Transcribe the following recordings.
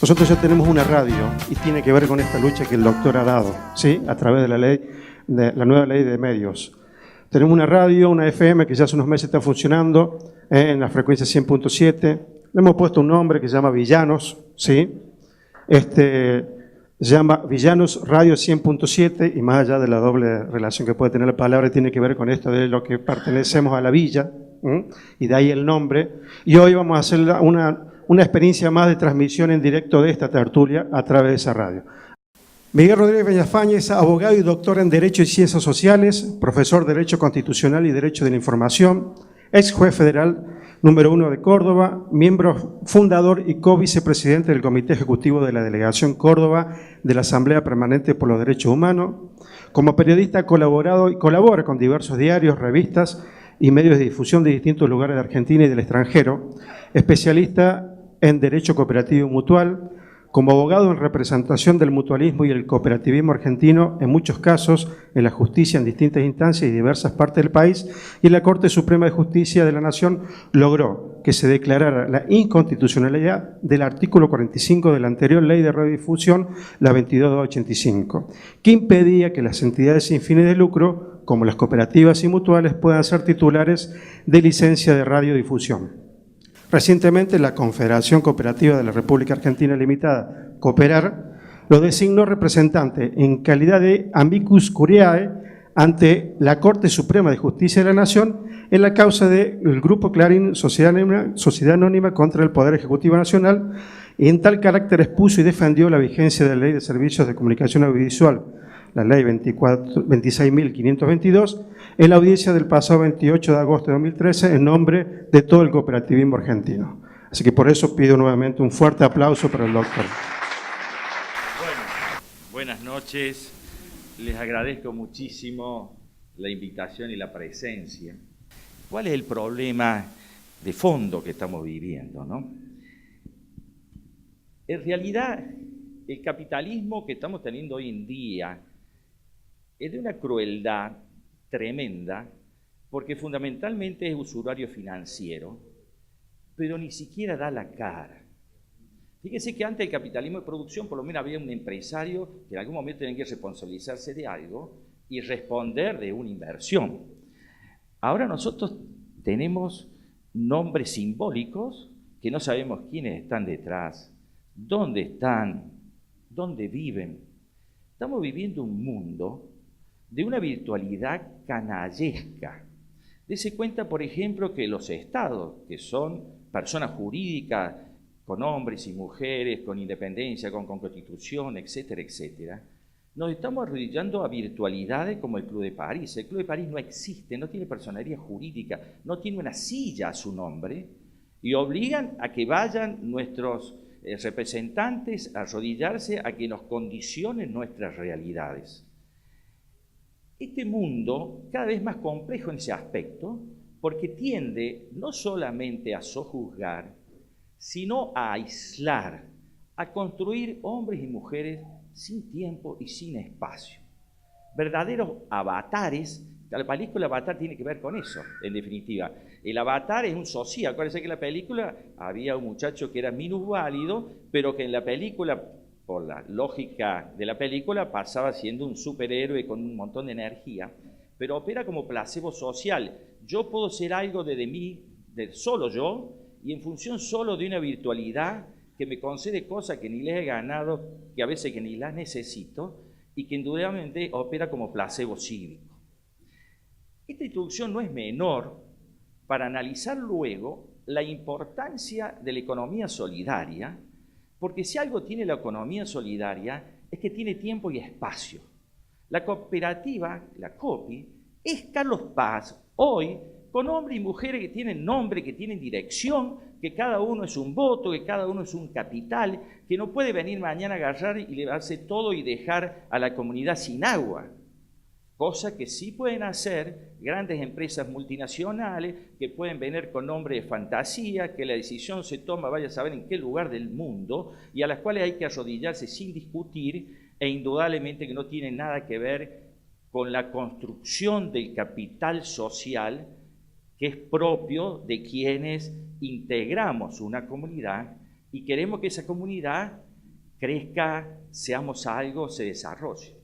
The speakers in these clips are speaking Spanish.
Nosotros ya tenemos una radio y tiene que ver con esta lucha que el doctor ha dado, ¿sí? A través de la nueva ley de medios. Tenemos una radio, una FM, que ya hace unos meses está funcionando en la frecuencia 100.7. Le hemos puesto un nombre que se llama Villanos, ¿sí? Se llama Villanos Radio 100.7, y más allá de la doble relación que puede tener la palabra, tiene que ver con esto de lo que pertenecemos a la villa, y de ahí el nombre. Y hoy vamos a hacer una experiencia más de transmisión en directo de esta tertulia a través de esa radio. Miguel Rodríguez Villafañe es abogado y doctor en Derecho y Ciencias Sociales, profesor de Derecho Constitucional y Derecho de la Información, ex juez federal número 1 de Córdoba, miembro fundador y co-vicepresidente del Comité Ejecutivo de la Delegación Córdoba de la Asamblea Permanente por los Derechos Humanos. Como periodista ha colaborado y colabora con diversos diarios, revistas y medios de difusión de distintos lugares de Argentina y del extranjero, especialista en Derecho Cooperativo y Mutual, como abogado en representación del mutualismo y el cooperativismo argentino, en muchos casos en la justicia en distintas instancias y diversas partes del país, y en la Corte Suprema de Justicia de la Nación logró que se declarara la inconstitucionalidad del artículo 45 de la anterior Ley de Radiodifusión, la 22.285, que impedía que las entidades sin fines de lucro, como las cooperativas y mutuales, puedan ser titulares de licencia de radiodifusión. Recientemente, la Confederación Cooperativa de la República Argentina Limitada, Cooperar, lo designó representante en calidad de amicus curiae ante la Corte Suprema de Justicia de la Nación en la causa del Grupo Clarín Sociedad Anónima contra el Poder Ejecutivo Nacional, y en tal carácter expuso y defendió la vigencia de la Ley de Servicios de Comunicación Audiovisual, la Ley 26.522, en la audiencia del pasado 28 de agosto de 2013 en nombre de todo el cooperativismo argentino. Así que por eso pido nuevamente un fuerte aplauso para el doctor. Bueno, buenas noches. Les agradezco muchísimo la invitación y la presencia. ¿Cuál es el problema de fondo que estamos viviendo, no? En realidad, el capitalismo que estamos teniendo hoy en día es de una crueldad tremenda, porque fundamentalmente es usurario financiero, pero ni siquiera da la cara. Fíjense que antes del capitalismo de producción, por lo menos había un empresario que en algún momento tenía que responsabilizarse de algo y responder de una inversión. Ahora nosotros tenemos nombres simbólicos que no sabemos quiénes están detrás, dónde están, dónde viven. Estamos viviendo un mundo de una virtualidad canallesca. Dese cuenta, por ejemplo, que los estados, que son personas jurídicas con hombres y mujeres, con independencia, con constitución, etcétera, etcétera, Nos estamos arrodillando a virtualidades como el Club de París. El Club de París no existe, no tiene personería jurídica, no tiene una silla a su nombre, y obligan a que vayan nuestros representantes a arrodillarse a que nos condicionen nuestras realidades. Este mundo cada vez más complejo en ese aspecto, porque tiende no solamente a sojuzgar, sino a aislar, a construir hombres y mujeres sin tiempo y sin espacio. Verdaderos avatares. La película Avatar tiene que ver con eso, en definitiva. El avatar es un socio. Acuérdense que en la película había un muchacho que era minusválido, pero que en la película, por la lógica de la película, pasaba siendo un superhéroe con un montón de energía, pero opera como placebo social. Yo puedo ser algo de mí, de solo yo, y en función solo de una virtualidad que me concede cosas que ni les he ganado, que a veces que ni las necesito, y que indudablemente opera como placebo cívico. Esta introducción no es menor para analizar luego la importancia de la economía solidaria, porque si algo tiene la economía solidaria es que tiene tiempo y espacio. La cooperativa, la COPI, es Carlos Paz hoy, con hombres y mujeres que tienen nombre, que tienen dirección, que cada uno es un voto, que cada uno es un capital, que no puede venir mañana a agarrar y llevarse todo y dejar a la comunidad sin agua. Cosa que sí pueden hacer grandes empresas multinacionales, que pueden venir con nombre de fantasía, que la decisión se toma, vaya a saber en qué lugar del mundo, y a las cuales hay que arrodillarse sin discutir, e indudablemente que no tienen nada que ver con la construcción del capital social que es propio de quienes integramos una comunidad y queremos que esa comunidad crezca, seamos algo, se desarrolle.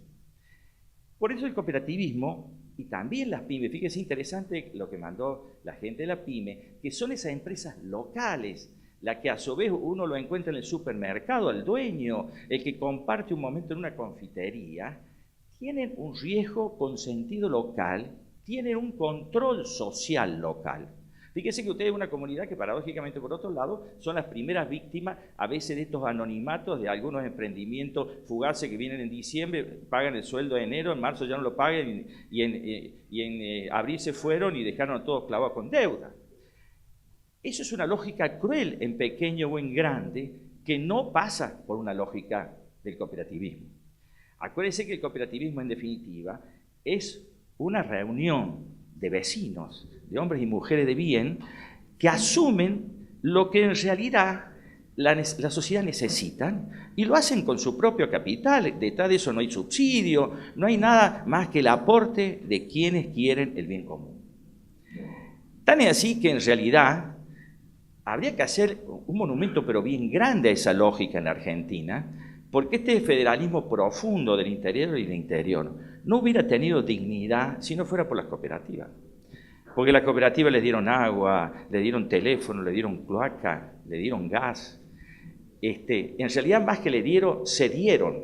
Por eso el cooperativismo y también las pymes, fíjese interesante lo que mandó la gente de la pyme, que son esas empresas locales, la que a su vez uno lo encuentra en el supermercado, el dueño, el que comparte un momento en una confitería, tienen un riesgo con sentido local, tienen un control social local. Fíjese que usted es una comunidad que paradójicamente, por otro lado, son las primeras víctimas a veces de estos anonimatos de algunos emprendimientos fugaces que vienen en diciembre, pagan el sueldo de enero, en marzo ya no lo pagan y en abril se fueron y dejaron a todos clavados con deuda. Eso es una lógica cruel en pequeño o en grande que no pasa por una lógica del cooperativismo. Acuérdense que el cooperativismo en definitiva es una reunión de vecinos, de hombres y mujeres de bien, que asumen lo que en realidad la sociedad necesita y lo hacen con su propio capital. Detrás de eso no hay subsidio, no hay nada más que el aporte de quienes quieren el bien común. Tan es así que en realidad habría que hacer un monumento pero bien grande a esa lógica en la Argentina, porque este federalismo profundo del interior y del interior no hubiera tenido dignidad si no fuera por las cooperativas. Porque las cooperativas les dieron agua, le dieron teléfono, le dieron cloaca, le dieron gas. En realidad más que le dieron, se dieron,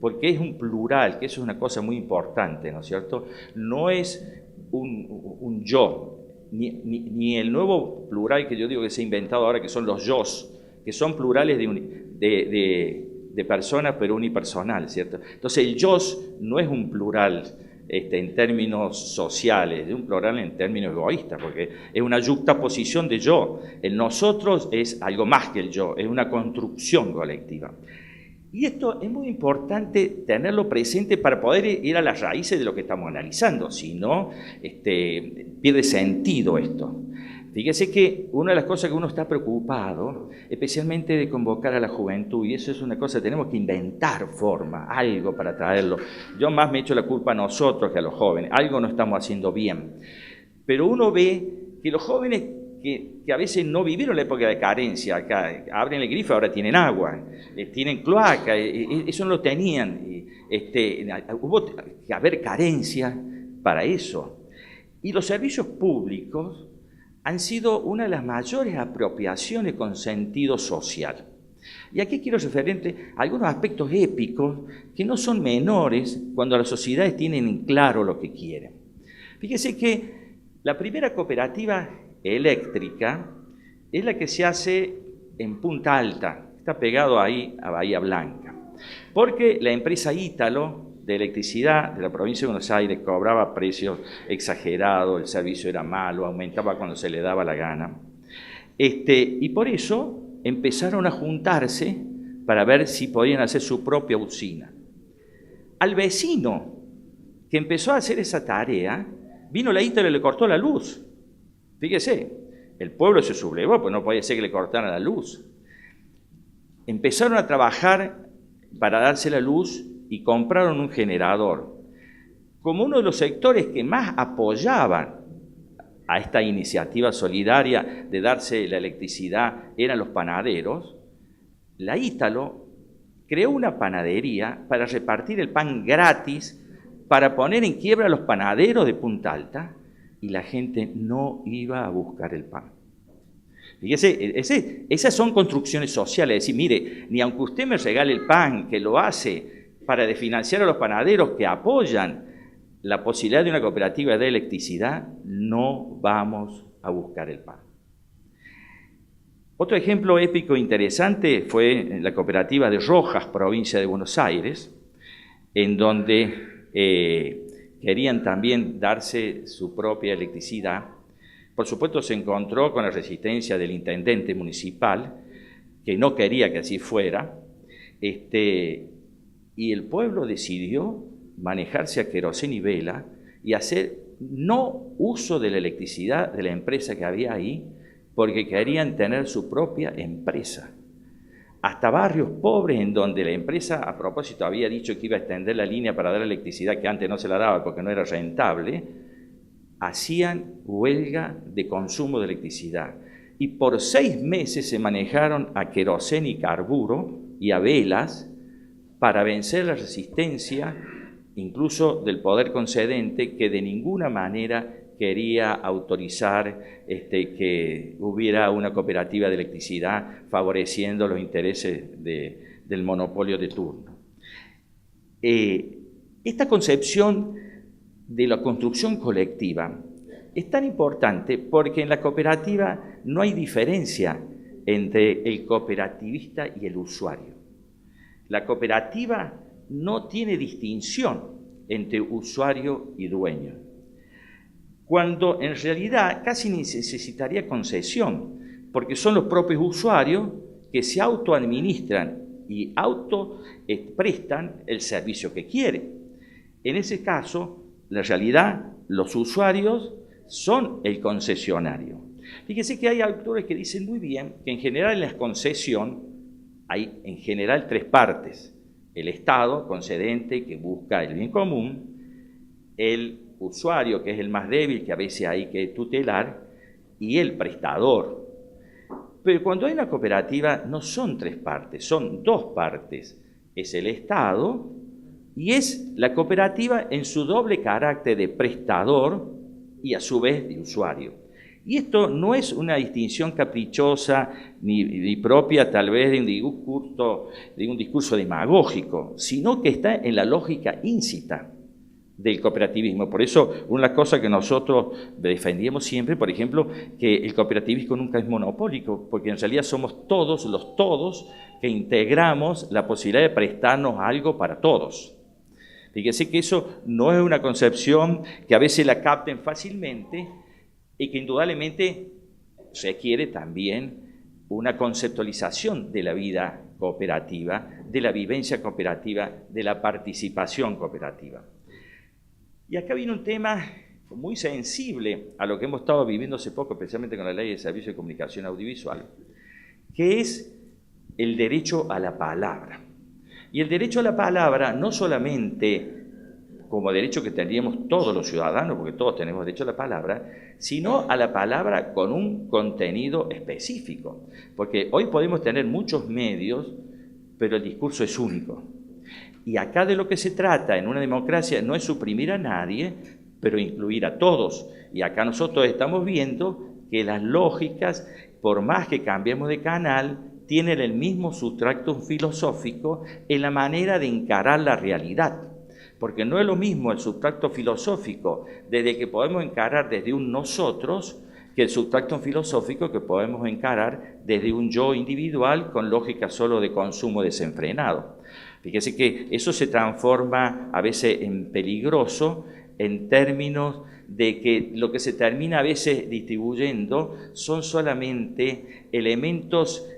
porque es un plural, que eso es una cosa muy importante, ¿no es cierto? No es un yo, ni el nuevo plural que yo digo que se ha inventado ahora, que son los yos, que son plurales de personas, pero unipersonal, ¿cierto? Entonces el yos no es un plural en términos sociales, es un plural en términos egoístas, porque es una yuxtaposición de yo. El nosotros es algo más que el yo, es una construcción colectiva. Y esto es muy importante tenerlo presente para poder ir a las raíces de lo que estamos analizando, si no, pierde sentido esto. Fíjese que una de las cosas que uno está preocupado, especialmente de convocar a la juventud, y eso es una cosa, tenemos que inventar forma, algo para traerlo. Yo más me echo la culpa a nosotros que a los jóvenes, algo no estamos haciendo bien. Pero uno ve que los jóvenes que a veces no vivieron la época de carencia, acá abren el grifo, ahora tienen agua, tienen cloaca, eso no lo tenían. Hubo que haber carencia para eso. Y los servicios públicos han sido una de las mayores apropiaciones con sentido social. Y aquí quiero referirme a algunos aspectos épicos que no son menores cuando las sociedades tienen en claro lo que quieren. Fíjese que la primera cooperativa eléctrica es la que se hace en Punta Alta, está pegado ahí a Bahía Blanca, porque la empresa Ítalo de electricidad de la provincia de Buenos Aires cobraba precios exagerados, el servicio era malo, aumentaba cuando se le daba la gana. Y por eso empezaron a juntarse para ver si podían hacer su propia usina. Al vecino que empezó a hacer esa tarea, vino la Ítalo y le cortó la luz. Fíjese, el pueblo se sublevó, pues no podía ser que le cortaran la luz. Empezaron a trabajar para darse la luz y compraron un generador. Como uno de los sectores que más apoyaban a esta iniciativa solidaria de darse la electricidad eran los panaderos, la Ítalo creó una panadería para repartir el pan gratis, para poner en quiebra a los panaderos de Punta Alta, y la gente no iba a buscar el pan. Fíjese, esas son construcciones sociales, es decir, mire, ni aunque usted me regale el pan, que lo hace para desfinanciar a los panaderos que apoyan la posibilidad de una cooperativa de electricidad, no vamos a buscar el pan. Otro ejemplo épico e interesante fue la cooperativa de Rojas, provincia de Buenos Aires, en donde querían también darse su propia electricidad. Por supuesto se encontró con la resistencia del intendente municipal, que no quería que así fuera, y el pueblo decidió manejarse a queroseno y vela y hacer no uso de la electricidad de la empresa que había ahí, porque querían tener su propia empresa. Hasta barrios pobres en donde la empresa, a propósito, había dicho que iba a extender la línea para dar electricidad que antes no se la daba porque no era rentable, hacían huelga de consumo de electricidad. Y por 6 meses se manejaron a queroseno y carburo y a velas para vencer la resistencia, incluso del poder concedente, que de ninguna manera quería autorizar que hubiera una cooperativa de electricidad favoreciendo los intereses del monopolio de turno. Esta concepción de la construcción colectiva es tan importante porque en la cooperativa no hay diferencia entre el cooperativista y el usuario. La cooperativa no tiene distinción entre usuario y dueño, cuando en realidad casi necesitaría concesión, porque son los propios usuarios que se autoadministran y autoprestan el servicio que quieren. En ese caso, la realidad, los usuarios son el concesionario. Fíjese que hay autores que dicen muy bien que en general en la concesión hay en general 3 partes: el Estado concedente que busca el bien común, el usuario que es el más débil que a veces hay que tutelar y el prestador. Pero cuando hay una cooperativa no son 3 partes, son 2 partes. Es el Estado y es la cooperativa en su doble carácter de prestador y a su vez de usuario. Y esto no es una distinción caprichosa ni propia tal vez de un discurso demagógico, sino que está en la lógica íncita del cooperativismo. Por eso, una de las cosas que nosotros defendíamos siempre, por ejemplo, que el cooperativismo nunca es monopólico, porque en realidad somos todos los todos que integramos la posibilidad de prestarnos algo para todos. Fíjese que eso no es una concepción que a veces la capten fácilmente y que indudablemente requiere también una conceptualización de la vida cooperativa, de la vivencia cooperativa, de la participación cooperativa. Y acá viene un tema muy sensible a lo que hemos estado viviendo hace poco, especialmente con la Ley de Servicios de Comunicación Audiovisual, que es el derecho a la palabra. Y el derecho a la palabra no solamente como derecho que tendríamos todos los ciudadanos, porque todos tenemos derecho a la palabra, sino a la palabra con un contenido específico. Porque hoy podemos tener muchos medios, pero el discurso es único. Y acá de lo que se trata en una democracia no es suprimir a nadie, pero incluir a todos. Y acá nosotros estamos viendo que las lógicas, por más que cambiemos de canal, tienen el mismo sustrato filosófico en la manera de encarar la realidad. Porque no es lo mismo el sustrato filosófico desde que podemos encarar desde un nosotros que el subtracto filosófico que podemos encarar desde un yo individual con lógica solo de consumo desenfrenado. Fíjese que eso se transforma a veces en peligroso en términos de que lo que se termina a veces distribuyendo son solamente elementos,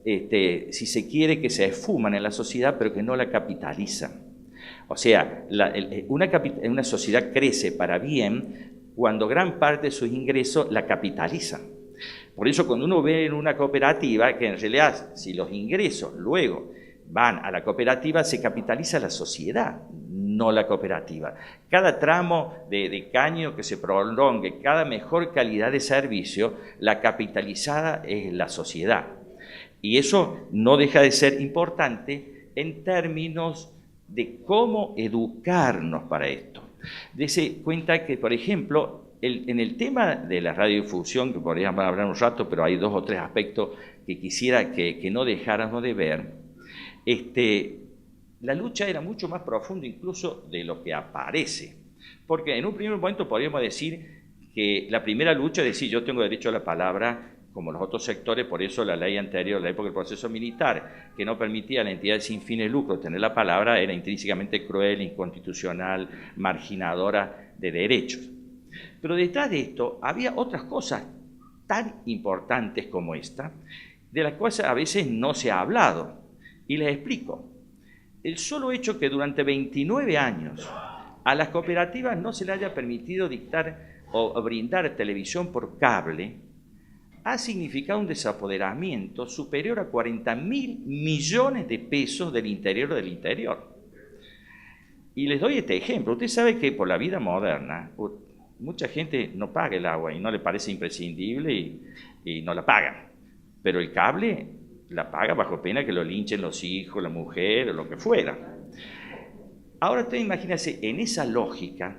si se quiere, que se esfuman en la sociedad, pero que no la capitalizan. O sea, una sociedad crece para bien cuando gran parte de sus ingresos la capitalizan. Por eso cuando uno ve en una cooperativa, que en realidad si los ingresos luego van a la cooperativa, se capitaliza la sociedad, no la cooperativa. Cada tramo de caño que se prolongue, cada mejor calidad de servicio, la capitalizada es la sociedad. Y eso no deja de ser importante en términos de cómo educarnos para esto. Dese cuenta que, por ejemplo, en el tema de la radiodifusión, que podríamos hablar un rato, pero hay 2 o 3 aspectos que quisiera que no dejáramos de ver, la lucha era mucho más profunda incluso de lo que aparece. Porque en un primer momento podríamos decir que la primera lucha es decir, yo tengo derecho a la palabra como los otros sectores, por eso la ley anterior, la época del proceso militar, que no permitía a la entidad sin fines de lucro tener la palabra, era intrínsecamente cruel, inconstitucional, marginadora de derechos. Pero detrás de esto había otras cosas tan importantes como esta, de las cuales a veces no se ha hablado. Y les explico. El solo hecho que durante 29 años a las cooperativas no se les haya permitido dictar o brindar televisión por cable, ha significado un desapoderamiento superior a 40.000 millones de pesos del interior. Y les doy este ejemplo. Usted sabe que por la vida moderna, mucha gente no paga el agua y no le parece imprescindible y no la pagan. Pero el cable la paga bajo pena que lo linchen los hijos, la mujer o lo que fuera. Ahora usted imagínese en esa lógica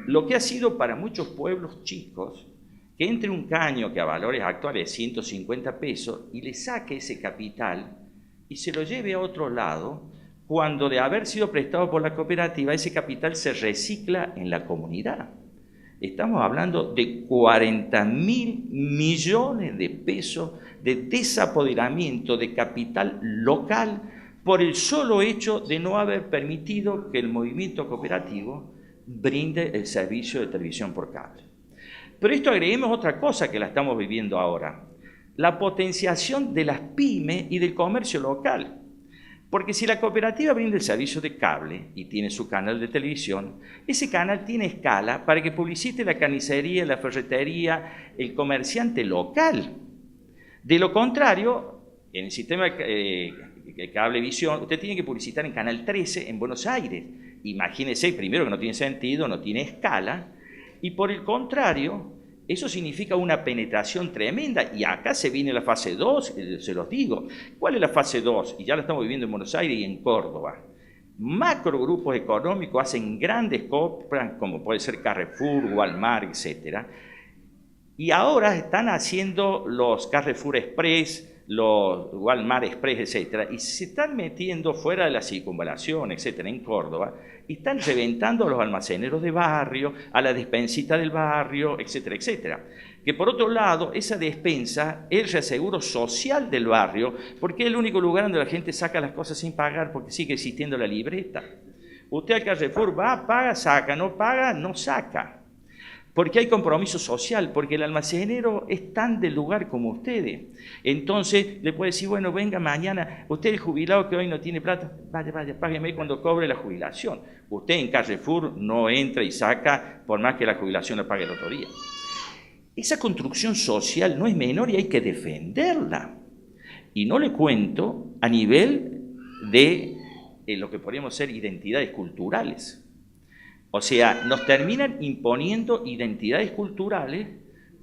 lo que ha sido para muchos pueblos chicos que entre un caño que a valores actuales es 150 pesos y le saque ese capital y se lo lleve a otro lado, cuando de haber sido prestado por la cooperativa, ese capital se recicla en la comunidad. Estamos hablando de 40.000 millones de pesos de desapoderamiento de capital local por el solo hecho de no haber permitido que el movimiento cooperativo brinde el servicio de televisión por cable. Pero esto agreguemos otra cosa que la estamos viviendo ahora, la potenciación de las pymes y del comercio local. Porque si la cooperativa brinda el servicio de cable y tiene su canal de televisión, ese canal tiene escala para que publicite la carnicería, la ferretería, el comerciante local. De lo contrario, en el sistema de cablevisión, usted tiene que publicitar en Canal 13 en Buenos Aires. Imagínese, primero, que no tiene sentido, no tiene escala, y por el contrario, eso significa una penetración tremenda, y acá se viene la fase 2, se los digo. ¿Cuál es la fase 2? Y ya la estamos viviendo en Buenos Aires y en Córdoba. Macrogrupos económicos hacen grandes compras, como puede ser Carrefour, Walmart, etc. Y ahora están haciendo los Carrefour Express, los Walmart Express, etc. Y se están metiendo fuera de la circunvalación, etc., en Córdoba, y están reventando a los almaceneros de barrio, a la despensita del barrio, etcétera, etcétera. Que por otro lado, esa despensa es el reaseguro social del barrio, porque es el único lugar donde la gente saca las cosas sin pagar, porque sigue existiendo la libreta. Usted al Carrefour va, paga, saca, no paga, no saca. Porque hay compromiso social, porque el almacenero es tan del lugar como ustedes. Entonces le puede decir, bueno, venga mañana, usted es jubilado que hoy no tiene plata, vaya, págueme cuando cobre la jubilación. Usted en Carrefour no entra y saca por más que la jubilación la pague el otro día. Esa construcción social no es menor y hay que defenderla. Y no le cuento a nivel de lo que podríamos ser identidades culturales. O sea, nos terminan imponiendo identidades culturales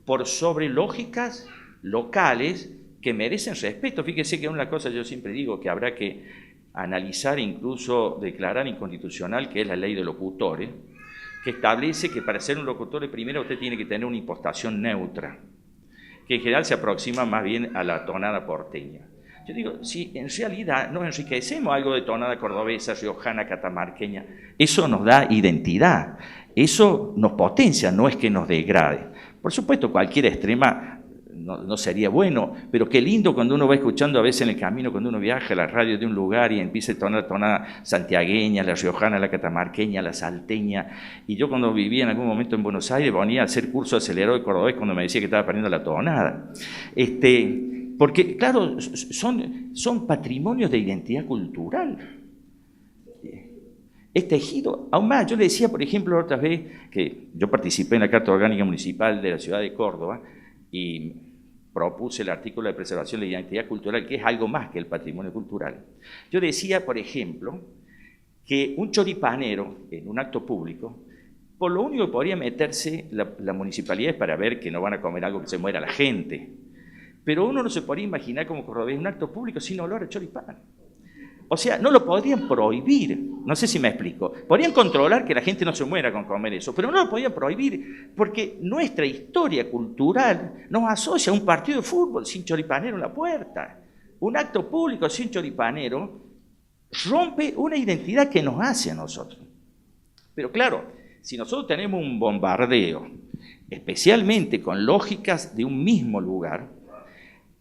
por sobre lógicas locales que merecen respeto. Fíjese que una cosa yo siempre digo que habrá que analizar, incluso declarar inconstitucional, que es la ley de locutores, que establece que para ser un locutor primero usted tiene que tener una impostación neutra, que en general se aproxima más bien a la tonada porteña. Yo digo, si en realidad nos enriquecemos algo de tonada cordobesa, riojana, catamarqueña, eso nos da identidad, eso nos potencia, no es que nos degrade. Por supuesto, cualquier extrema no sería bueno, pero qué lindo cuando uno va escuchando a veces en el camino, cuando uno viaja a la radio de un lugar y empieza a tonar la tonada santiagueña, la riojana, la catamarqueña, la salteña. Y yo cuando vivía en algún momento en Buenos Aires venía a hacer curso acelerado de cordobés cuando me decía que estaba aprendiendo la tonada. Porque, claro, son patrimonios de identidad cultural. Es tejido. Aún más, yo le decía, por ejemplo, otra vez que yo participé en la Carta Orgánica Municipal de la ciudad de Córdoba y propuse el artículo de preservación de la identidad cultural, que es algo más que el patrimonio cultural. Yo decía, por ejemplo, que un choripanero en un acto público, por lo único que podría meterse la municipalidad es para ver que no van a comer algo que se muera la gente. Pero uno no se podría imaginar como cordobés un acto público sin olor a choripán. O sea, no lo podrían prohibir, no sé si me explico. Podrían controlar que la gente no se muera con comer eso, pero no lo podían prohibir porque nuestra historia cultural nos asocia a un partido de fútbol sin choripanero en la puerta. Un acto público sin choripanero rompe una identidad que nos hace a nosotros. Pero claro, si nosotros tenemos un bombardeo, especialmente con lógicas de un mismo lugar,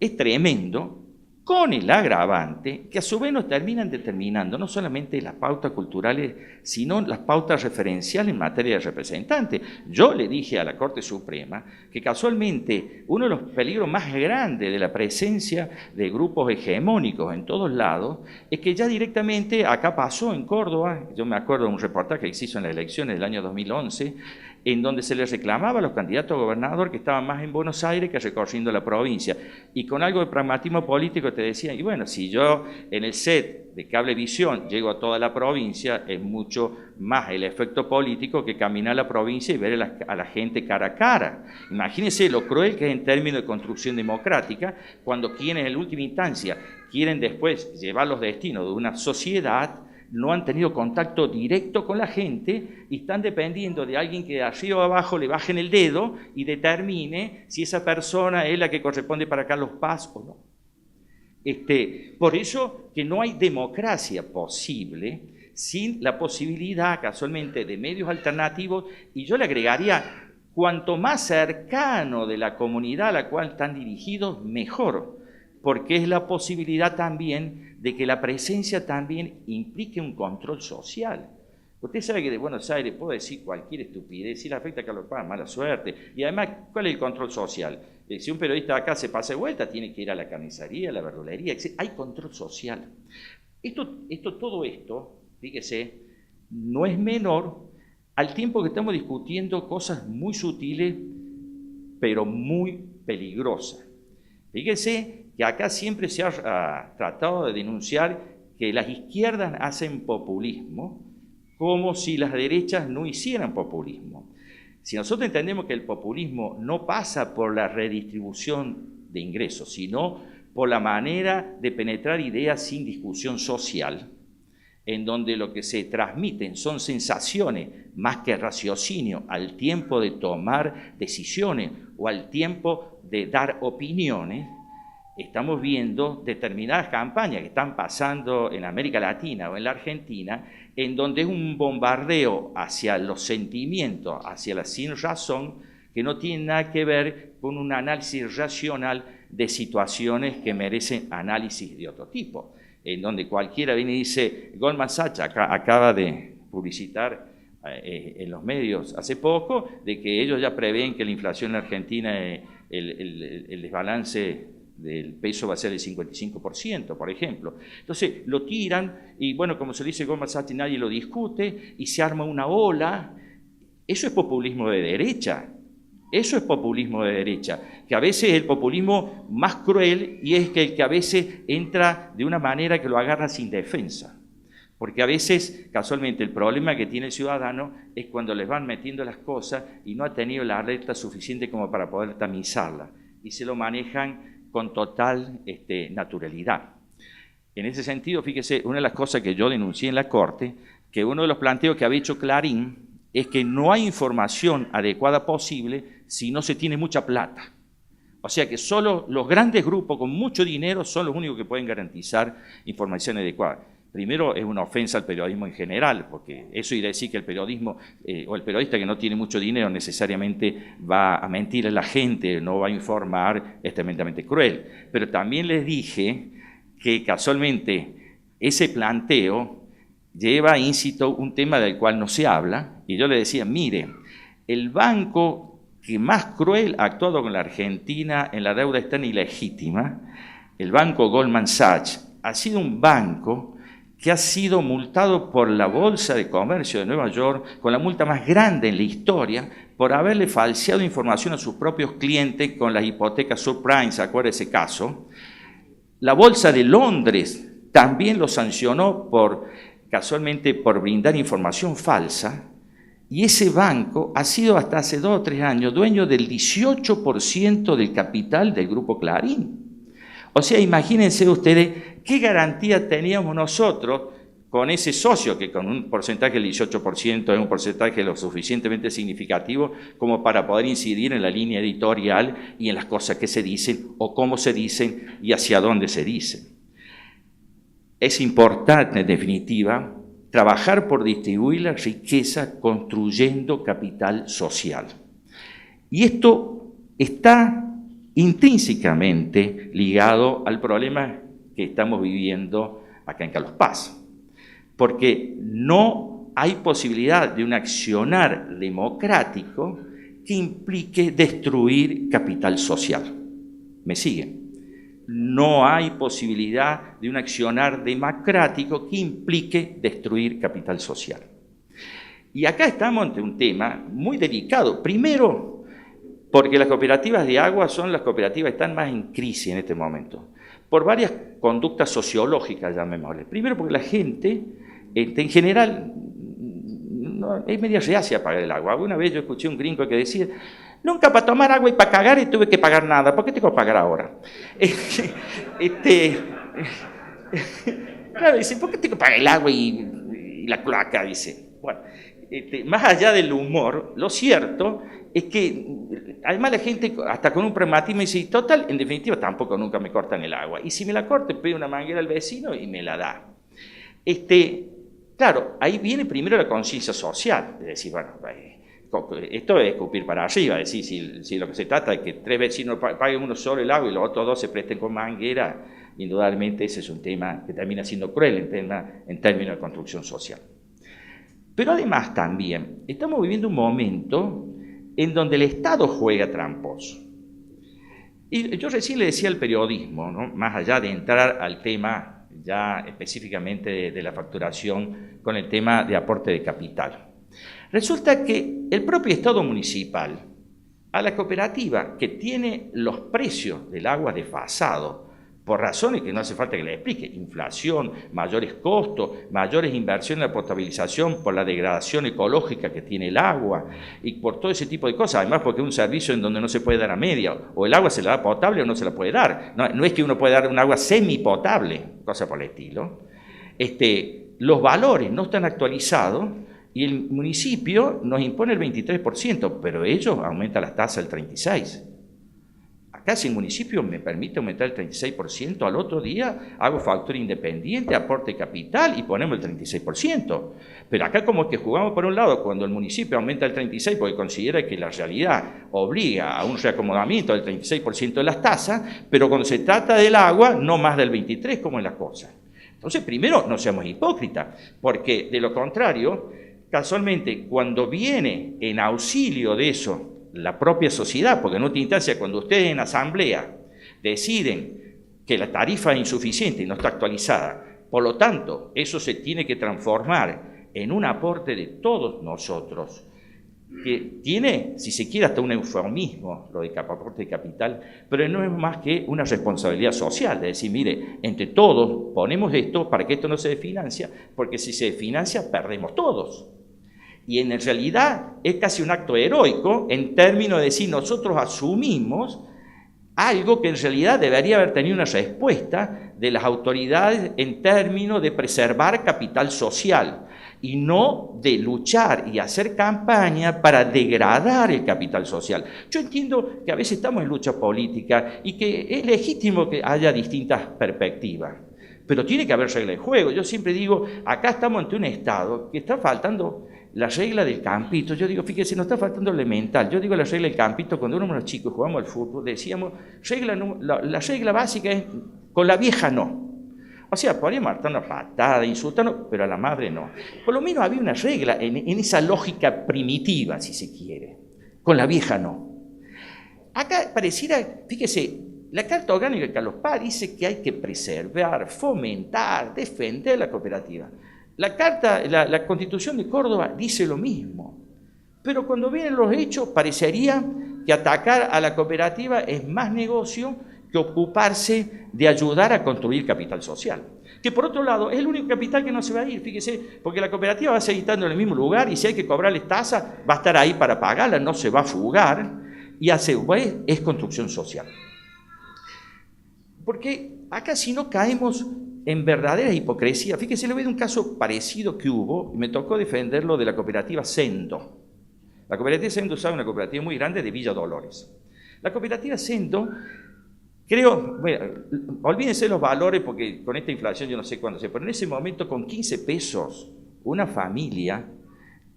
es tremendo, con el agravante que a su vez nos terminan determinando no solamente las pautas culturales, sino las pautas referenciales en materia de representantes. Yo le dije a la Corte Suprema que casualmente uno de los peligros más grandes de la presencia de grupos hegemónicos en todos lados es que ya directamente acá pasó en Córdoba, yo me acuerdo de un reportaje que se hizo en las elecciones del año 2011, en donde se les reclamaba a los candidatos a gobernador que estaban más en Buenos Aires que recorriendo la provincia. Y con algo de pragmatismo político te decían, y bueno, si yo en el set de Cablevisión llego a toda la provincia, es mucho más el efecto político que caminar a la provincia y ver a la gente cara a cara. Imagínense lo cruel que es en términos de construcción democrática, cuando quienes en última instancia quieren después llevar los destinos de una sociedad, no han tenido contacto directo con la gente y están dependiendo de alguien que de arriba o abajo le bajen el dedo y determine si esa persona es la que corresponde para Carlos Paz o no. Por eso que no hay democracia posible sin la posibilidad casualmente de medios alternativos, y yo le agregaría, cuanto más cercano de la comunidad a la cual están dirigidos, mejor, porque es la posibilidad también de que la presencia también implique un control social. Usted sabe que de Buenos Aires puedo decir cualquier estupidez, si le afecta a Carlos Paz, mala suerte. Y además, ¿cuál es el control social? Si un periodista acá se pasa de vuelta, tiene que ir a la carnicería, a la verdulería, etc. Hay control social. Todo esto, fíjese, no es menor al tiempo que estamos discutiendo cosas muy sutiles, pero muy peligrosas. Fíjese que acá siempre se ha tratado de denunciar que las izquierdas hacen populismo como si las derechas no hicieran populismo. Si nosotros entendemos que el populismo no pasa por la redistribución de ingresos, sino por la manera de penetrar ideas sin discusión social, en donde lo que se transmiten son sensaciones más que raciocinio al tiempo de tomar decisiones o al tiempo de dar opiniones, estamos viendo determinadas campañas que están pasando en América Latina o en la Argentina, en donde es un bombardeo hacia los sentimientos, hacia la sin razón, que no tiene nada que ver con un análisis racional de situaciones que merecen análisis de otro tipo, en donde cualquiera viene y dice, Goldman Sachs acaba de publicitar en los medios hace poco, de que ellos ya prevén que la inflación en Argentina, el desbalance del peso va a ser el 55%, por ejemplo. Entonces lo tiran y bueno, como se dice Goldman Sachs, nadie lo discute y se arma una ola. Eso es populismo de derecha. Eso es populismo de derecha, que a veces es el populismo más cruel y es el que a veces entra de una manera que lo agarra sin defensa. Porque a veces, casualmente, el problema que tiene el ciudadano es cuando les van metiendo las cosas y no ha tenido la alerta suficiente como para poder tamizarla y se lo manejan con total naturalidad. En ese sentido, fíjese, una de las cosas que yo denuncié en la Corte, que uno de los planteos que había hecho Clarín es que no hay información adecuada posible si no se tiene mucha plata. O sea que solo los grandes grupos con mucho dinero son los únicos que pueden garantizar información adecuada. primero es una ofensa al periodismo en general, porque eso irá a decir que el periodismo o el periodista que no tiene mucho dinero necesariamente va a mentir a la gente, no va a informar, es tremendamente cruel. Pero también les dije que casualmente ese planteo lleva íncito un tema del cual no se habla, y yo le decía, mire, el banco que más cruel ha actuado con la Argentina en la deuda externa ilegítima, el banco Goldman Sachs, ha sido un banco que ha sido multado por la Bolsa de Comercio de Nueva York con la multa más grande en la historia por haberle falseado información a sus propios clientes con las hipotecas subprime, ¿se acuerda ese caso? La Bolsa de Londres también lo sancionó casualmente por brindar información falsa, y ese banco ha sido hasta hace 2 o 3 años dueño del 18% del capital del Grupo Clarín. O sea, imagínense ustedes qué garantía teníamos nosotros con ese socio, que con un porcentaje del 18% es un porcentaje lo suficientemente significativo como para poder incidir en la línea editorial y en las cosas que se dicen o cómo se dicen y hacia dónde se dicen. Es importante, en definitiva, trabajar por distribuir la riqueza construyendo capital social. Y esto está intrínsecamente ligado al problema que estamos viviendo acá en Carlos Paz, porque no hay posibilidad de un accionar democrático que implique destruir capital social. ¿Me siguen? No hay posibilidad de un accionar democrático que implique destruir capital social. Y acá estamos ante un tema muy delicado. Primero, porque las cooperativas de agua son las cooperativas que están más en crisis en este momento, por varias conductas sociológicas, llamémosle. Primero, porque la gente, en general, es media reacia a pagar el agua. Alguna vez yo escuché un gringo que decía, nunca para tomar agua y para cagar y tuve que pagar nada, ¿por qué tengo que pagar ahora? Claro, dice, ¿por qué tengo que pagar el agua y la cloaca? Dice, bueno, más allá del humor, lo cierto es que además la gente, hasta con un pragmatismo, dice, total, en definitiva tampoco nunca me cortan el agua. Y si me la corto, pido una manguera al vecino y me la da. Claro, ahí viene primero la conciencia social, de decir, bueno, esto es escupir para arriba, es decir, si lo que se trata es que 3 vecinos paguen uno solo el agua y los otros 2 se presten con manguera, indudablemente ese es un tema que termina siendo cruel en términos de construcción social. Pero además también estamos viviendo un momento en donde el Estado juega tramposo. Y yo recién le decía al periodismo, ¿no?, más allá de entrar al tema ya específicamente de la facturación con el tema de aporte de capital. Resulta que el propio Estado municipal, a la cooperativa que tiene los precios del agua desfasados, por razones que no hace falta que le explique, inflación, mayores costos, mayores inversiones en la potabilización por la degradación ecológica que tiene el agua y por todo ese tipo de cosas, además porque es un servicio en donde no se puede dar a media, o el agua se la da potable o no se la puede dar, no es que uno puede dar un agua semipotable, cosa por el estilo. Los valores no están actualizados y el municipio nos impone el 23%, pero ellos aumentan las tasas del 36%. Acá si el municipio me permite aumentar el 36%, al otro día hago factura independiente, aporte capital y ponemos el 36%. Pero acá como es que jugamos por un lado cuando el municipio aumenta el 36% porque considera que la realidad obliga a un reacomodamiento del 36% de las tasas, pero cuando se trata del agua no más del 23% como es la cosa. Entonces primero no seamos hipócritas, porque de lo contrario, casualmente cuando viene en auxilio de eso la propia sociedad, porque en última instancia cuando ustedes en asamblea deciden que la tarifa es insuficiente y no está actualizada, por lo tanto eso se tiene que transformar en un aporte de todos nosotros, que tiene, si se quiere, hasta un eufemismo, lo de aporte de capital, pero no es más que una responsabilidad social, de decir, mire, entre todos ponemos esto para que esto no se desfinancia, porque si se desfinancia perdemos todos. Y en realidad es casi un acto heroico en términos de decir nosotros asumimos algo que en realidad debería haber tenido una respuesta de las autoridades en términos de preservar capital social y no de luchar y hacer campaña para degradar el capital social. Yo entiendo que a veces estamos en lucha política y que es legítimo que haya distintas perspectivas, pero tiene que haber regla de juego. Yo siempre digo, acá estamos ante un Estado que está faltando la regla del campito. Yo digo, fíjese, nos está faltando lo elemental. Yo digo la regla del campito, cuando éramos chicos jugamos al fútbol, decíamos, la regla básica es, con la vieja no. O sea, podríamos hartar una patada, insultarnos, pero a la madre no. Por lo menos había una regla en esa lógica primitiva, si se quiere. Con la vieja no. Acá pareciera, fíjese, la Carta Orgánica de Carlos Paz dice que hay que preservar, fomentar, defender la cooperativa. La Constitución de Córdoba dice lo mismo, pero cuando vienen los hechos parecería que atacar a la cooperativa es más negocio que ocuparse de ayudar a construir capital social. Que por otro lado es el único capital que no se va a ir, fíjese, porque la cooperativa va a seguir estando en el mismo lugar y si hay que cobrarles tasa, va a estar ahí para pagarla, no se va a fugar y es construcción social. Porque acá si no caemos en verdadera hipocresía, fíjese, le voy a dar un caso parecido que hubo, y me tocó defenderlo de la cooperativa Sendo. La cooperativa Sendo es una cooperativa muy grande de Villa Dolores. La cooperativa Sendo, creo, bueno, olvídense los valores porque con esta inflación yo no sé cuándo se, pero en ese momento con 15 pesos una familia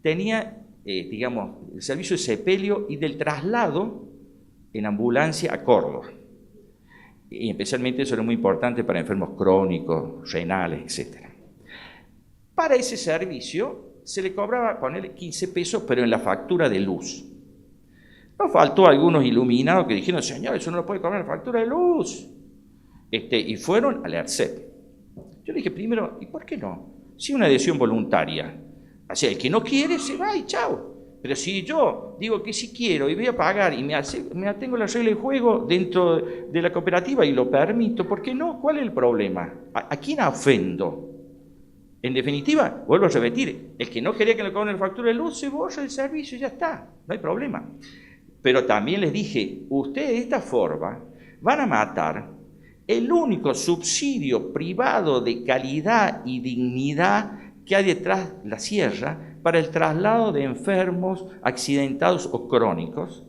tenía, digamos, el servicio de sepelio y del traslado en ambulancia a Córdoba. Y especialmente eso era muy importante para enfermos crónicos, renales, etc. Para ese servicio se le cobraba, ponerle 15 pesos, pero en la factura de luz. No faltó algunos iluminados que dijeron, señor, eso no lo puede cobrar en la factura de luz. Y fueron al ERCEP. Yo le dije primero, ¿y por qué no? Si una adhesión voluntaria. O sea, el que no quiere se va y chao. Pero si yo digo que sí quiero y voy a pagar y me atengo a la regla de juego dentro de la cooperativa y lo permito, ¿por qué no? ¿Cuál es el problema? ¿A quién ofendo? En definitiva, vuelvo a repetir, el que no quería que le cobren la factura de luz se borra el servicio y ya está, no hay problema. Pero también les dije, ustedes de esta forma van a matar el único subsidio privado de calidad y dignidad que hay detrás de la sierra para el traslado de enfermos, accidentados o crónicos,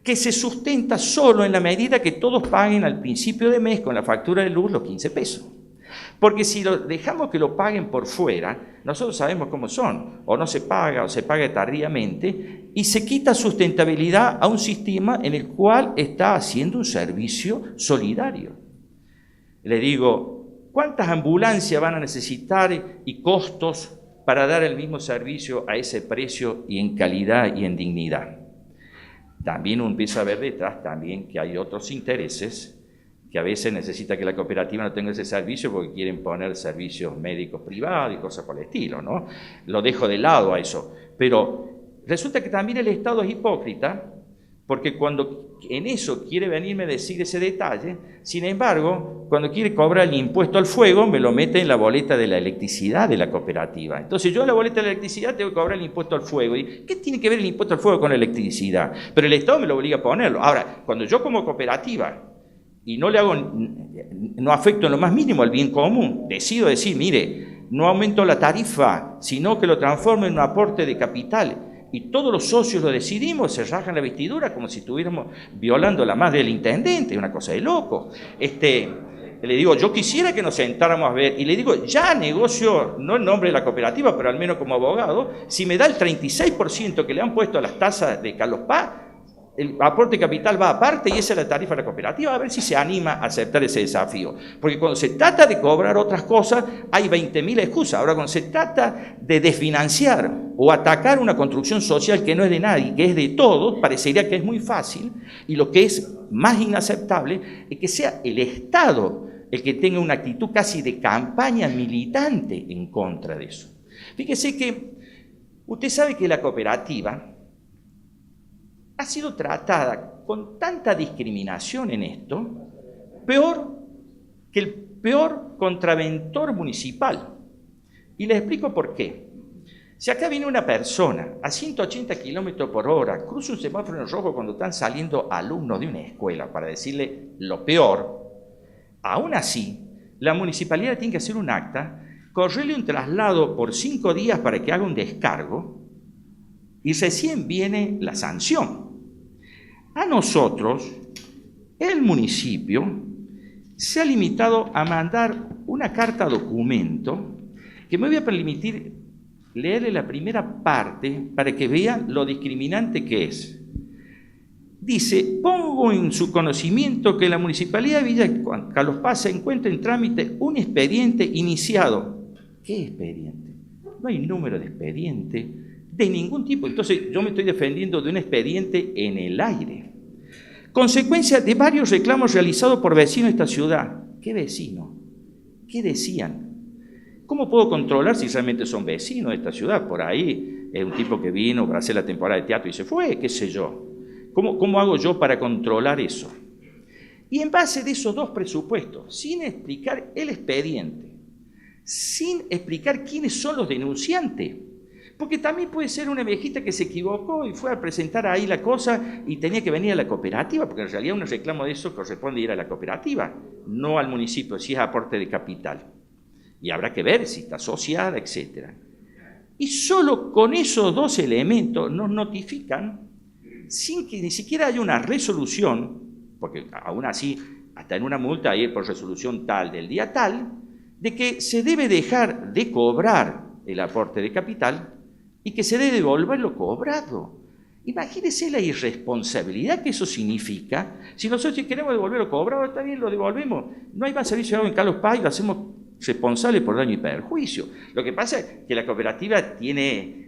que se sustenta solo en la medida que todos paguen al principio de mes con la factura de luz los 15 pesos. Porque si lo dejamos que lo paguen por fuera, nosotros sabemos cómo son, o no se paga o se paga tardíamente, y se quita sustentabilidad a un sistema en el cual está haciendo un servicio solidario. Le digo, ¿cuántas ambulancias van a necesitar y costos para dar el mismo servicio a ese precio y en calidad y en dignidad? También uno empieza a ver detrás también que hay otros intereses que a veces necesita que la cooperativa no tenga ese servicio porque quieren poner servicios médicos privados y cosas por el estilo, ¿no? Lo dejo de lado a eso. Pero resulta que también el Estado es hipócrita porque cuando en eso quiere venirme a decir ese detalle, sin embargo, cuando quiere cobrar el impuesto al fuego, me lo mete en la boleta de la electricidad de la cooperativa. Entonces yo en la boleta de la electricidad tengo que cobrar el impuesto al fuego. ¿Y qué tiene que ver el impuesto al fuego con la electricidad? Pero el Estado me lo obliga a ponerlo. Ahora, cuando yo como cooperativa y no afecto en lo más mínimo al bien común, decido decir, mire, no aumento la tarifa, sino que lo transformo en un aporte de capital, y todos los socios lo decidimos, se rajan la vestidura como si estuviéramos violando la madre del intendente, una cosa de loco. Le digo, yo quisiera que nos sentáramos a ver, y le digo, ya negocio, no en nombre de la cooperativa, pero al menos como abogado, si me da el 36% que le han puesto a las tasas de Carlos Paz, el aporte capital va aparte y esa es la tarifa de la cooperativa, a ver si se anima a aceptar ese desafío. Porque cuando se trata de cobrar otras cosas, hay 20.000 excusas. Ahora, cuando se trata de desfinanciar o atacar una construcción social que no es de nadie, que es de todos, parecería que es muy fácil, y lo que es más inaceptable es que sea el Estado el que tenga una actitud casi de campaña militante en contra de eso. Fíjese que usted sabe que la cooperativa ha sido tratada con tanta discriminación en esto, peor que el peor contraventor municipal. Y les explico por qué. Si acá viene una persona a 180 kilómetros por hora, cruza un semáforo en rojo cuando están saliendo alumnos de una escuela, para decirle lo peor, aún así, la municipalidad tiene que hacer un acta, correrle un traslado por 5 días para que haga un descargo, y recién viene la sanción. A nosotros, el municipio, se ha limitado a mandar una carta documento que me voy a permitir leerle la primera parte para que vean lo discriminante que es. Dice: pongo en su conocimiento que la Municipalidad de Villa Carlos Paz se encuentra en trámite un expediente iniciado. ¿Qué expediente? No hay número de expediente de ningún tipo. Entonces yo me estoy defendiendo de un expediente en el aire. Consecuencia de varios reclamos realizados por vecinos de esta ciudad. ¿Qué vecinos? ¿Qué decían? ¿Cómo puedo controlar si realmente son vecinos de esta ciudad? Por ahí es un tipo que vino para hacer la temporada de teatro y se fue, qué sé yo. ¿Cómo hago yo para controlar eso? Y en base de esos dos presupuestos, sin explicar el expediente, sin explicar quiénes son los denunciantes, porque también puede ser una viejita que se equivocó y fue a presentar ahí la cosa y tenía que venir a la cooperativa, porque en realidad un reclamo de eso corresponde ir a la cooperativa, no al municipio, si es aporte de capital. Y habrá que ver si está asociada, etc. Y solo con esos dos elementos nos notifican, sin que ni siquiera haya una resolución, porque aún así, hasta en una multa hay por resolución tal del día tal, de que se debe dejar de cobrar el aporte de capital y que se debe devolver lo cobrado. Imagínense la irresponsabilidad que eso significa. Si nosotros queremos devolver lo cobrado, está bien, lo devolvemos. No hay más servicio de agua en Carlos Paz y lo hacemos responsable por daño y perjuicio. Lo que pasa es que la cooperativa tiene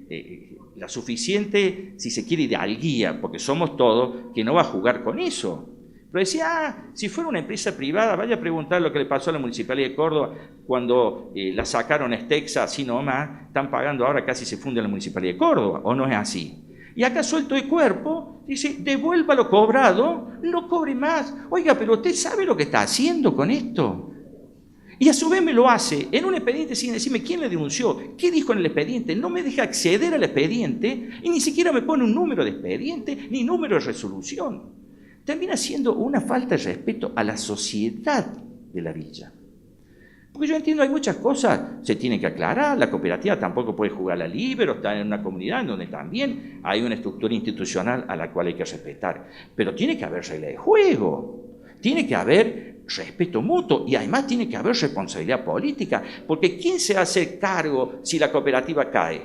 la suficiente, si se quiere, hidalguía, porque somos todos, que no va a jugar con eso. Pero decía, si fuera una empresa privada, vaya a preguntar lo que le pasó a la Municipalidad de Córdoba cuando la sacaron a Estexa, así nomás, están pagando ahora, casi se funde la Municipalidad de Córdoba, ¿o no es así? Y acá suelto de cuerpo, dice, devuelva lo cobrado, no cobre más. Oiga, pero usted sabe lo que está haciendo con esto. Y a su vez me lo hace en un expediente sin decirme quién le denunció, qué dijo en el expediente, no me deja acceder al expediente y ni siquiera me pone un número de expediente ni número de resolución. Termina siendo una falta de respeto a la sociedad de la villa. Porque yo entiendo, hay muchas cosas, se tienen que aclarar, la cooperativa tampoco puede jugar a libre, está en una comunidad en donde también hay una estructura institucional a la cual hay que respetar. Pero tiene que haber regla de juego, tiene que haber respeto mutuo y además tiene que haber responsabilidad política, porque ¿quién se hace cargo si la cooperativa cae?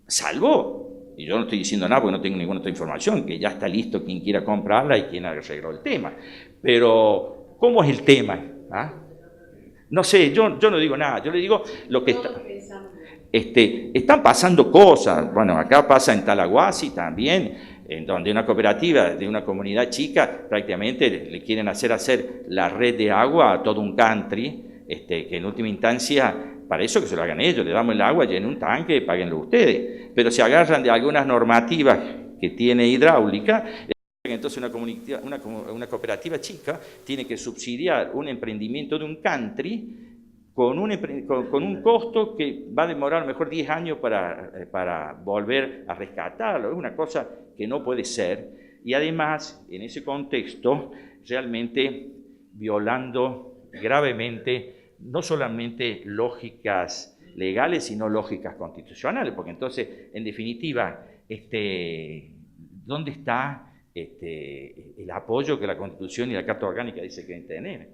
Salvo, y yo no estoy diciendo nada porque no tengo ninguna otra información, que ya está listo quien quiera comprarla y quien arregló el tema. Pero, ¿cómo es el tema? ¿Ah? No sé, yo no digo nada, yo le digo lo que está. Están pasando cosas, bueno, acá pasa en Talaguasi también, en donde una cooperativa de una comunidad chica prácticamente le quieren hacer la red de agua a todo un country, que en última instancia, para eso que se lo hagan ellos, le damos el agua, llenen un tanque, páguenlo ustedes, pero se agarran de algunas normativas que tiene hidráulica. Entonces una cooperativa chica tiene que subsidiar un emprendimiento de un country con un costo que va a demorar mejor 10 años para volver a rescatarlo. Es una cosa que no puede ser. Y además, en ese contexto, realmente violando gravemente no solamente lógicas legales, sino lógicas constitucionales. Porque entonces, en definitiva, ¿dónde está el apoyo que la Constitución y la Carta Orgánica dice que deben tener?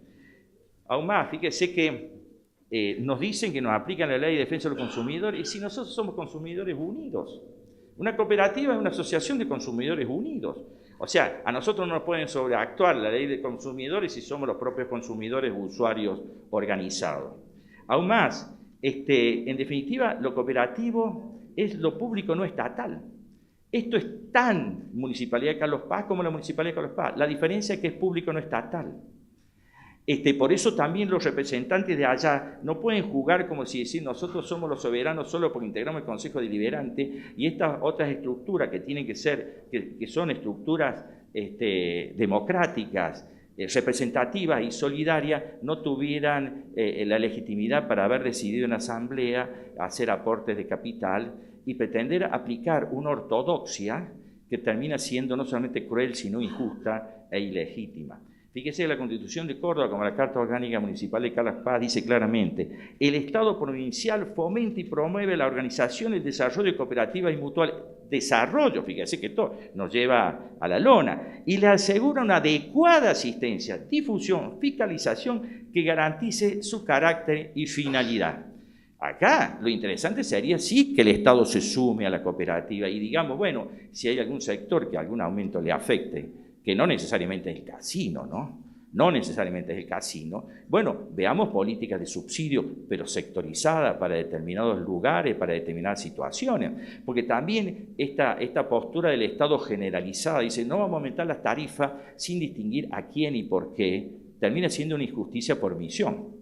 Aún más, fíjese que nos dicen que nos aplican la Ley de Defensa de los Consumidores, y si nosotros somos consumidores unidos. Una cooperativa es una asociación de consumidores unidos. O sea, a nosotros no nos pueden sobreactuar la Ley de Consumidores si somos los propios consumidores o usuarios organizados. Aún más, en definitiva, lo cooperativo es lo público no estatal. Esto es tan Municipalidad de Carlos Paz como la Municipalidad de Carlos Paz. La diferencia es que es público no estatal. Por eso también los representantes de allá no pueden jugar como si decir nosotros somos los soberanos solo porque integramos el Consejo Deliberante y estas otras estructuras que tienen que ser, que son estructuras democráticas, representativas y solidarias, no tuvieran la legitimidad para haber decidido en asamblea hacer aportes de capital y pretender aplicar una ortodoxia que termina siendo no solamente cruel, sino injusta e ilegítima. Fíjese que la Constitución de Córdoba, como la Carta Orgánica Municipal de Carlos Paz, dice claramente: el Estado provincial fomenta y promueve la organización y el desarrollo de cooperativas y mutuales. desarrollo, fíjese que esto nos lleva a la lona, y le asegura una adecuada asistencia, difusión, fiscalización que garantice su carácter y finalidad. Acá lo interesante sería sí que el Estado se sume a la cooperativa y digamos, bueno, si hay algún sector que algún aumento le afecte, que no necesariamente es el casino, ¿no? No necesariamente es el casino. Bueno, veamos políticas de subsidio, pero sectorizadas para determinados lugares, para determinadas situaciones. Porque también esta postura del Estado generalizada, dice, no vamos a aumentar las tarifas sin distinguir a quién y por qué, termina siendo una injusticia por misión.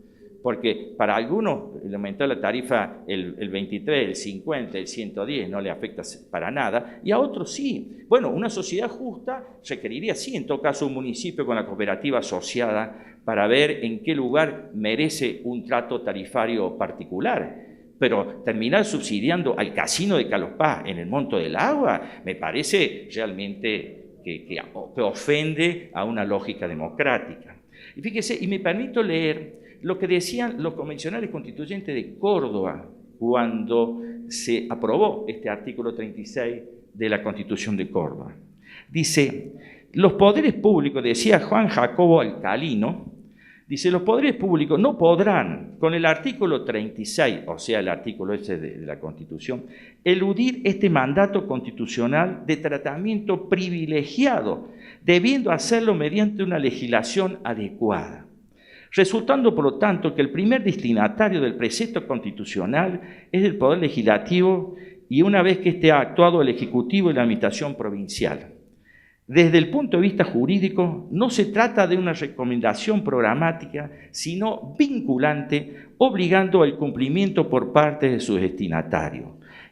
Porque para algunos el aumentar la tarifa el 23, el 50, el 110 no le afecta para nada, y a otros sí. Bueno, una sociedad justa requeriría sí, en todo caso, un municipio con la cooperativa asociada para ver en qué lugar merece un trato tarifario particular. Pero terminar subsidiando al casino de Carlos Paz en el monto del agua me parece realmente que ofende a una lógica democrática. Y fíjese, y me permito leer lo que decían los convencionales constituyentes de Córdoba cuando se aprobó este artículo 36 de la Constitución de Córdoba. Dice, los poderes públicos, decía Juan Jacobo Alcalino, dice, los poderes públicos no podrán, con el artículo 36, o sea, el artículo ese de la Constitución, eludir este mandato constitucional de tratamiento privilegiado, debiendo hacerlo mediante una legislación adecuada. Resultando, por lo tanto, que el primer destinatario del precepto constitucional es el Poder Legislativo y una vez que esté actuado el Ejecutivo y la Administración Provincial. Desde el punto de vista jurídico, no se trata de una recomendación programática, sino vinculante, obligando al cumplimiento por parte de sus destinatarios.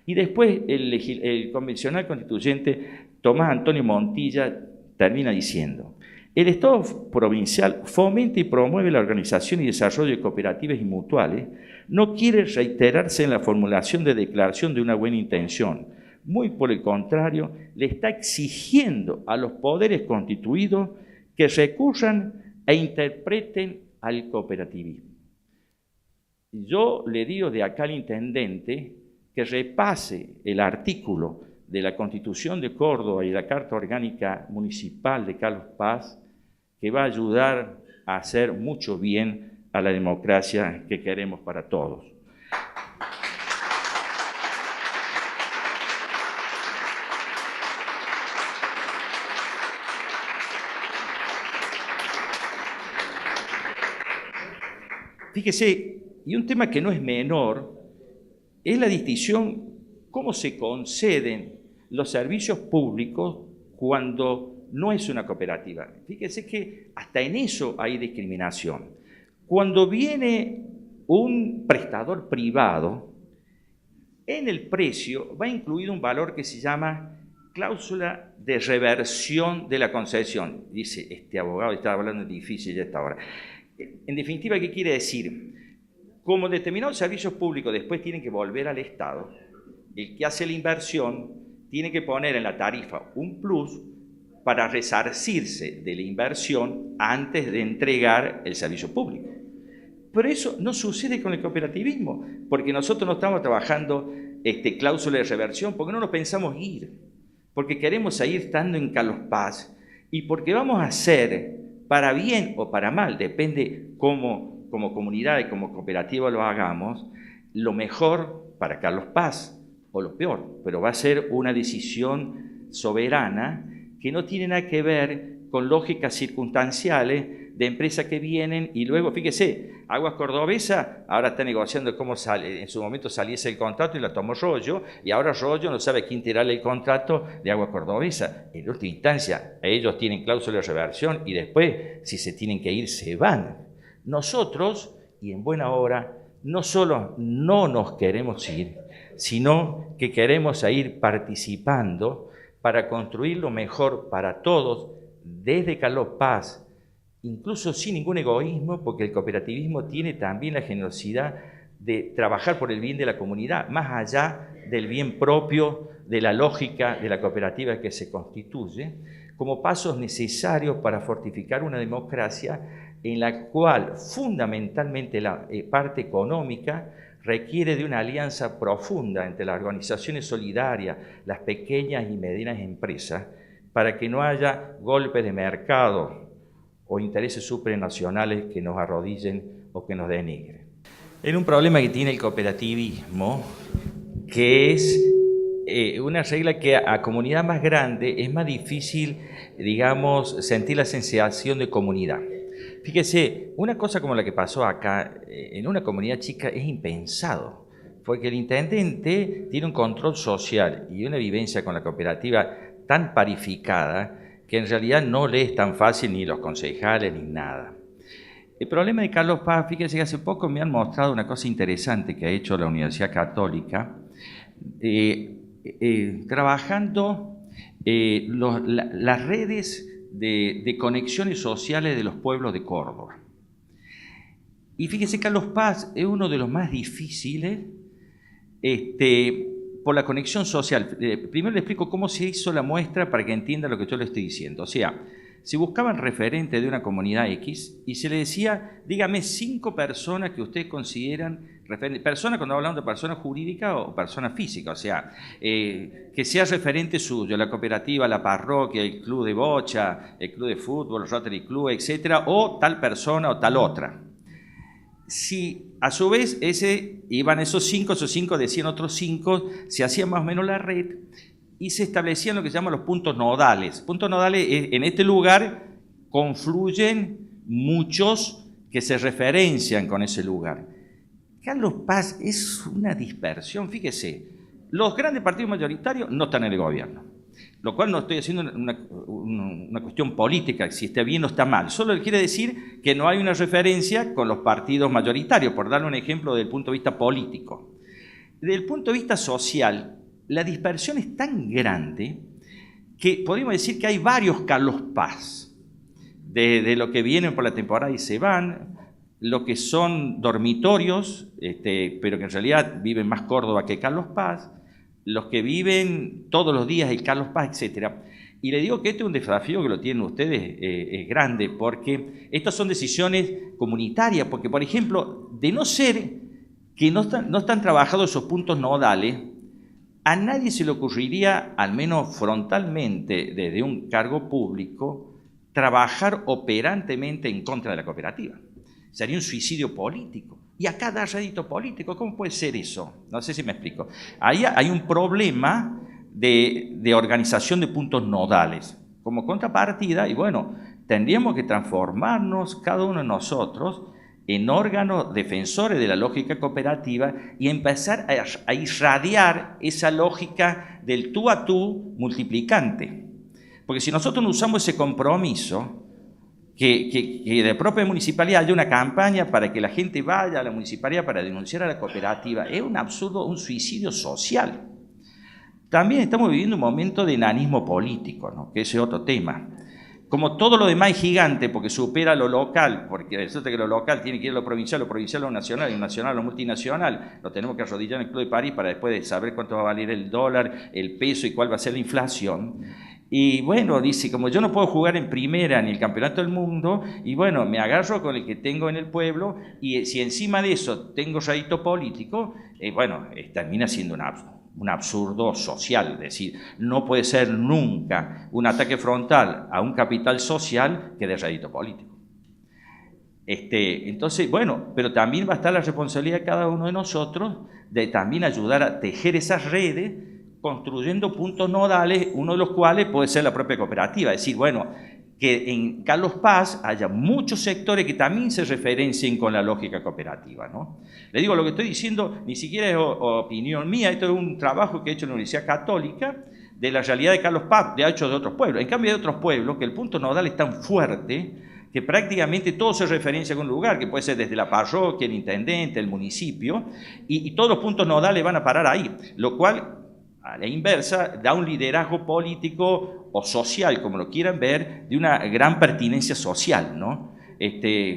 Y después el convencional constituyente Tomás Antonio Montilla termina diciendo, el Estado provincial fomenta y promueve la organización y desarrollo de cooperativas y mutuales, no quiere reiterarse en la formulación de declaración de una buena intención. Muy por el contrario, le está exigiendo a los poderes constituidos que recurran e interpreten al cooperativismo. Yo le digo de acá al intendente que repase el artículo de la Constitución de Córdoba y la Carta Orgánica Municipal de Carlos Paz, que va a ayudar a hacer mucho bien a la democracia que queremos para todos. Fíjese, y un tema que no es menor, es la distinción cómo se conceden los servicios públicos cuando no es una cooperativa. Fíjese que hasta en eso hay discriminación. Cuando viene un prestador privado, en el precio va incluido un valor que se llama cláusula de reversión de la concesión. Dice, este abogado está hablando difícil ya a esta hora. En definitiva, ¿qué quiere decir? Como determinados servicios públicos después tienen que volver al Estado, el que hace la inversión tiene que poner en la tarifa un plus para resarcirse de la inversión antes de entregar el servicio público. Pero eso no sucede con el cooperativismo, porque nosotros no estamos trabajando cláusula de reversión, porque no nos pensamos ir, porque queremos seguir estando en Carlos Paz y porque vamos a hacer, para bien o para mal, depende cómo como comunidad y como cooperativa lo hagamos, lo mejor para Carlos Paz o lo peor, pero va a ser una decisión soberana que no tiene nada que ver con lógicas circunstanciales de empresas que vienen y luego, fíjese, Aguas Cordobesa ahora está negociando cómo sale, en su momento saliese el contrato y la tomó Rollo, y ahora Rollo no sabe quién tirarle el contrato de Aguas Cordobesa. En última instancia, ellos tienen cláusula de reversión y después, si se tienen que ir, se van. Nosotros, y en buena hora, no solo no nos queremos ir, sino que queremos ir participando para construir lo mejor para todos, desde Carlos Paz, incluso sin ningún egoísmo, porque el cooperativismo tiene también la generosidad de trabajar por el bien de la comunidad, más allá del bien propio, de la lógica de la cooperativa que se constituye, como pasos necesarios para fortificar una democracia en la cual fundamentalmente la parte económica requiere de una alianza profunda entre las organizaciones solidarias, las pequeñas y medianas empresas, para que no haya golpes de mercado o intereses supranacionales que nos arrodillen o que nos denigren. Hay un problema que tiene el cooperativismo, que es una regla que a comunidad más grande es más difícil, digamos, sentir la sensación de comunidad. Fíjese, una cosa como la que pasó acá, en una comunidad chica, es impensado, porque el intendente tiene un control social y una vivencia con la cooperativa tan parificada que en realidad no le es tan fácil ni los concejales ni nada. El problema de Carlos Paz, fíjese que hace poco me han mostrado una cosa interesante que ha hecho la Universidad Católica, trabajando las redes de conexiones sociales de los pueblos de Córdoba. Y fíjese, Carlos Paz es uno de los más difíciles por la conexión social. Primero le explico cómo se hizo la muestra para que entienda lo que yo le estoy diciendo. O sea, se buscaban referentes de una comunidad X y se le decía, dígame 5 personas que ustedes consideran referentes. Personas, cuando hablamos de persona jurídica o persona física, o sea, que sea referente suyo, la cooperativa, la parroquia, el club de bocha, el club de fútbol, el Rotary Club, etcétera, o tal persona o tal otra. Si a su vez iban esos 5 decían otros 5, se hacía más o menos la red y se establecían lo que se llaman los puntos nodales. Puntos nodales, en este lugar confluyen muchos que se referencian con ese lugar. Carlos Paz es una dispersión, fíjese, los grandes partidos mayoritarios no están en el gobierno, lo cual no estoy haciendo una cuestión política, si está bien o está mal, solo quiere decir que no hay una referencia con los partidos mayoritarios, por darle un ejemplo desde el punto de vista político. Desde el punto de vista social, la dispersión es tan grande que podríamos decir que hay varios Carlos Paz, de lo que vienen por la temporada y se van, lo que son dormitorios, pero que en realidad viven más Córdoba que Carlos Paz, los que viven todos los días el Carlos Paz, etc. Y le digo que este es un desafío que lo tienen ustedes, es grande, porque estas son decisiones comunitarias, porque por ejemplo, de no ser que no están trabajados esos puntos nodales, a nadie se le ocurriría, al menos frontalmente, desde un cargo público, trabajar operantemente en contra de la cooperativa. Sería un suicidio político. Y acá da rédito político. ¿Cómo puede ser eso? No sé si me explico. Ahí hay un problema de organización de puntos nodales. Como contrapartida, y bueno, tendríamos que transformarnos cada uno de nosotros en órganos defensores de la lógica cooperativa y empezar a irradiar esa lógica del tú a tú multiplicante. Porque si nosotros no usamos ese compromiso, que de la propia municipalidad haya una campaña para que la gente vaya a la municipalidad para denunciar a la cooperativa, es un absurdo, un suicidio social. También estamos viviendo un momento de enanismo político, ¿no? Que ese es otro tema. Como todo lo demás es gigante porque supera lo local, porque resulta que lo local tiene que ir a lo provincial a lo nacional, y lo nacional a lo multinacional. Lo tenemos que arrodillar en el Club de París para después de saber cuánto va a valer el dólar, el peso y cuál va a ser la inflación. Y bueno, dice, como yo no puedo jugar en primera ni el campeonato del mundo, y bueno, me agarro con el que tengo en el pueblo, y si encima de eso tengo rédito político, bueno, termina siendo un absurdo social, es decir, no puede ser nunca un ataque frontal a un capital social que de rédito político. Entonces, bueno, pero también va a estar la responsabilidad de cada uno de nosotros de también ayudar a tejer esas redes construyendo puntos nodales, uno de los cuales puede ser la propia cooperativa, es decir, bueno, que en Carlos Paz haya muchos sectores que también se referencien con la lógica cooperativa, ¿no? Le digo, lo que estoy diciendo ni siquiera es opinión mía, esto es un trabajo que he hecho en la Universidad Católica de la realidad de Carlos Paz, de hecho de otros pueblos. En cambio hay otros pueblos que el punto nodal es tan fuerte que prácticamente todo se referencia con un lugar, que puede ser desde la parroquia, el intendente, el municipio, y todos los puntos nodales van a parar ahí, lo cual, a la inversa, da un liderazgo político o social, como lo quieran ver, de una gran pertinencia social, ¿no?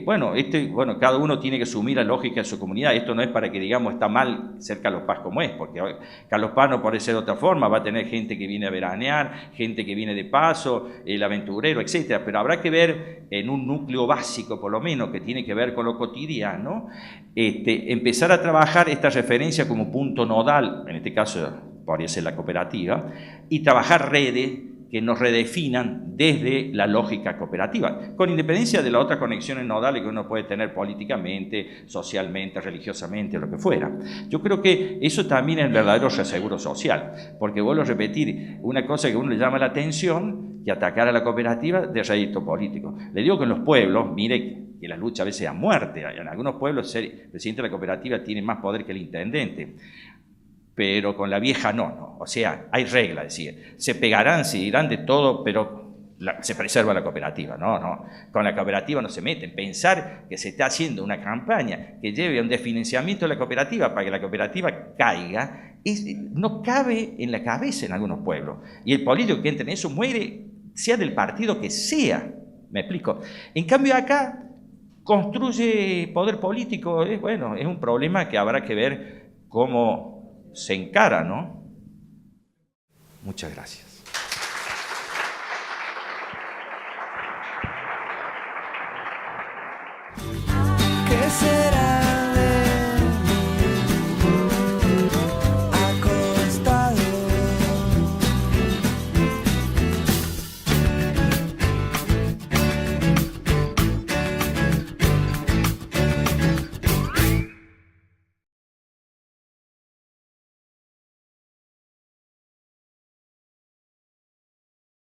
Bueno, cada uno tiene que asumir la lógica de su comunidad. Esto no es para que digamos está mal ser Carlos Paz como es, porque Carlos Paz no puede ser de otra forma, va a tener gente que viene a veranear, gente que viene de paso, el aventurero, etcétera. Pero habrá que ver en un núcleo básico, por lo menos, que tiene que ver con lo cotidiano, empezar a trabajar esta referencia como punto nodal, en este caso podría ser la cooperativa, y trabajar redes que nos redefinan desde la lógica cooperativa, con independencia de las otras conexiones nodales que uno puede tener políticamente, socialmente, religiosamente, lo que fuera. Yo creo que eso también es el verdadero reaseguro social, porque vuelvo a repetir, una cosa que a uno le llama la atención, que atacar a la cooperativa de rédito político. Le digo que en los pueblos, mire que la lucha a veces a muerte, en algunos pueblos el presidente de la cooperativa tiene más poder que el intendente, pero con la vieja no. O sea, hay reglas, es decir, se pegarán, se dirán de todo, pero se preserva la cooperativa. No, con la cooperativa no se meten. Pensar que se está haciendo una campaña que lleve a un desfinanciamiento de la cooperativa para que la cooperativa caiga, no cabe en la cabeza en algunos pueblos. Y el político que entra en eso muere, sea del partido que sea. ¿Me explico? En cambio acá construye poder político. Es un problema que habrá que ver cómo se encara, ¿no? Muchas gracias.